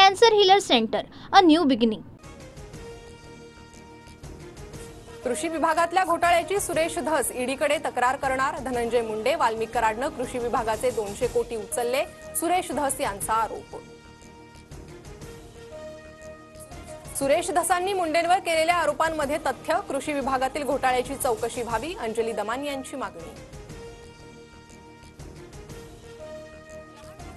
Cancer Healer Center, a new beginning. कृषी विभागातल्या घोटाळ्याची सुरेश धस ईडीकडे तक्रार करणार धनंजय मुंडे. वाल्मिक कराडनं कृषी विभागाचे 200 कोटी उचलले, सुरेश धस यांचा आरोप. सुरेश धसांनी मुंडेंवर केलेल्या आरोपांमध्ये तथ्य, कृषी विभागातील घोटाळ्याची चौकशी व्हावी, अंजली दमानी यांची मागणी.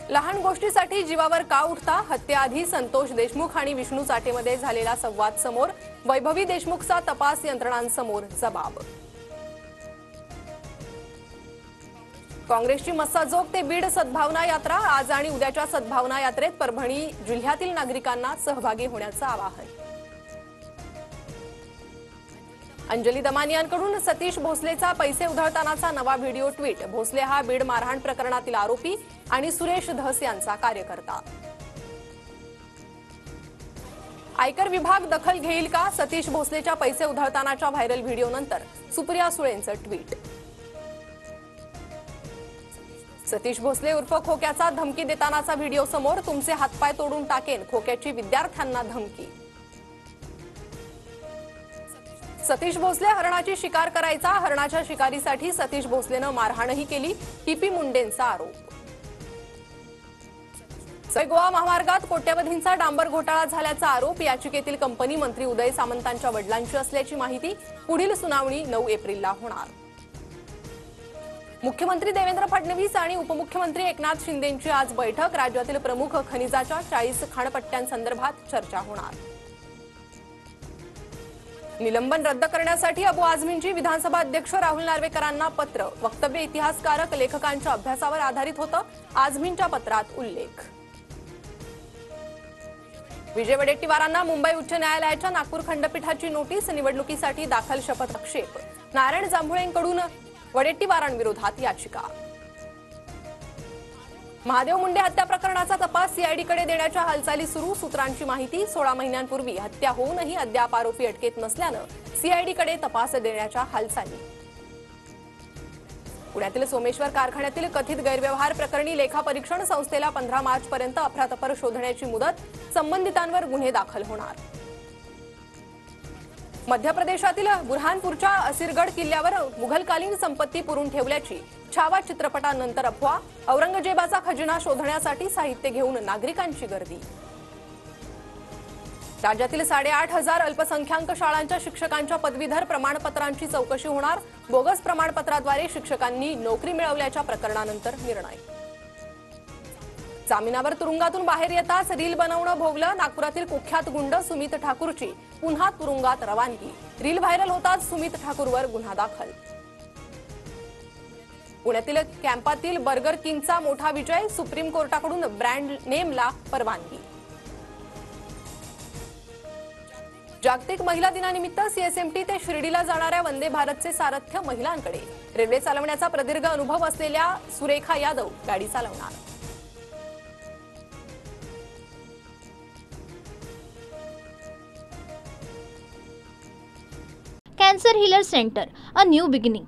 लहान गोष्टीसाठी जीवावर का उठता? हत्येआधी संतोष देशमुख आणि विष्णू चाटेमध्ये झालेला संवाद समोर, वैभवी देशमुखचा तपास यंत्रणांसमोर जबाब. काँग्रेसची मस्साजोग ते बीड सद्भावना यात्रा. आज आणि उद्याच्या सद्भावना यात्रेत परभणी जिल्ह्यातील नागरिकांना सहभागी होण्याचं आवाहन. अंजली दमानी यांकडून सतीश भोसलेचा पैसे उधळतानाचा नवा व्हिडिओ ट्विट. भोसले हा बीड मारहाण प्रकरणातील आरोपी आणि सुरेश धस यांचा कार्यकर्ता. आयकर विभाग दखल घेईल का? सतीश भोसलेच्या पैसे उधळतानाच्या व्हायरल व्हिडिओनंतर सुप्रिया सुळेंचं ट्विट. सतीश भोसले उर्फ खोक्याचा धमकी देतानाचा व्हिडिओ समोर. तुमचे हातपाय तोडून टाकेन, खोक्याची विद्यार्थ्यांना धमकी. सतीश भोसले हरणाची शिकार करायचा. हरणाच्या शिकारीसाठी सतीश भोसलेनं मारहाणही केली, टीपी मुंडेंचा आरोप. गोवा महामार्गात कोट्यवधींचा डांबर घोटाळा झाल्याचा आरोप. याचिकेतील कंपनी मंत्री उदय सामंतांच्या वडिलांची असल्याची माहिती. पुढील सुनावणी 9 एप्रिलला होणार. मुख्यमंत्री देवेंद्र फडणवीस आणि उपमुख्यमंत्री एकनाथ शिंदेंची आज बैठक. राज्यातील प्रमुख खनिजाच्या 40 खाणपट्ट्यांसंदर्भात चर्चा होणार. निलंबन रद्द करण्यासाठी अबू आझमींची विधानसभा अध्यक्ष राहुल नार्वेकरांना पत्र. वक्तव्य इतिहासकारक लेखकांच्या अभ्यासावर आधारित होतं, आझमींच्या पत्रात उल्लेख. विजय वडेट्टीवारांना मुंबई उच्च न्यायालयाच्या नागपूर खंडपीठाची नोटीस. निवडणुकीसाठी दाखल शपथाक्षेप. नारायण जांभुळेंकडून वडेट्टीवारांविरोधात याचिका. महादेव मुंडे हत्या प्रकरणाचा तपास सीआयडीकडे देण्याच्या हालचाली सुरू. सूत्रांची माहिती. 16 महिन्यांपूर्वी हत्या होऊनही अद्याप आरोपी अटकेत नसल्यानं सीआयडीकडे तपास देण्याच्या हालचाली. पुण्यातील सोमेश्वर कारखान्यातील कथित गैरव्यवहार प्रकरणी लेखापरीक्षण संस्थेला 15 मार्चपर्यंत अफरातफर शोधण्याची मुदत. संबंधितांवर गुन्हे दाखल होणार. मध्य प्रदेशातील बुरहानपूरच्या असिरगड किल्ल्यावर मुघलकालीन संपत्ती पुरून ठेवल्याची छावा चित्रपटानंतर अफवा. औरंगजेबाचा खजिना शोधण्यासाठी साहित्य घेऊन नागरिकांची गर्दी. राज्यातील 8,500 अल्पसंख्याक शाळांच्या शिक्षकांच्या पदवीधर प्रमाणपत्रांची चौकशी होणार. बोगस प्रमाणपत्राद्वारे शिक्षकांनी नोकरी मिळवल्याच्या प्रकरणानंतर निर्णय. जामिनावर तुरुंगातून बाहेर येताच रील बनवणं भोवलं. नागपुरातील कुख्यात गुंड सुमित ठाकूरची पुन्हा तुरुंगात रवानगी. रील व्हायरल होताच सुमित ठाकूरवर गुन्हा दाखल. पुण्यातील कॅम्पातील बर्गर किंगचा मोठा विजय. सुप्रीम कोर्टाकडून ब्रँड नेमला परवानगी. जागतिक महिला दिनानिमित्त सीएसएमटी ते शिर्डीला जाणाऱ्या वंदे भारतचे सारथ्य महिलांकडे. रेल्वे चालवण्याचा प्रदीर्घ अनुभव असलेल्या सुरेखा यादव गाडी चालवणार. Cancer Healer Center, a new beginning.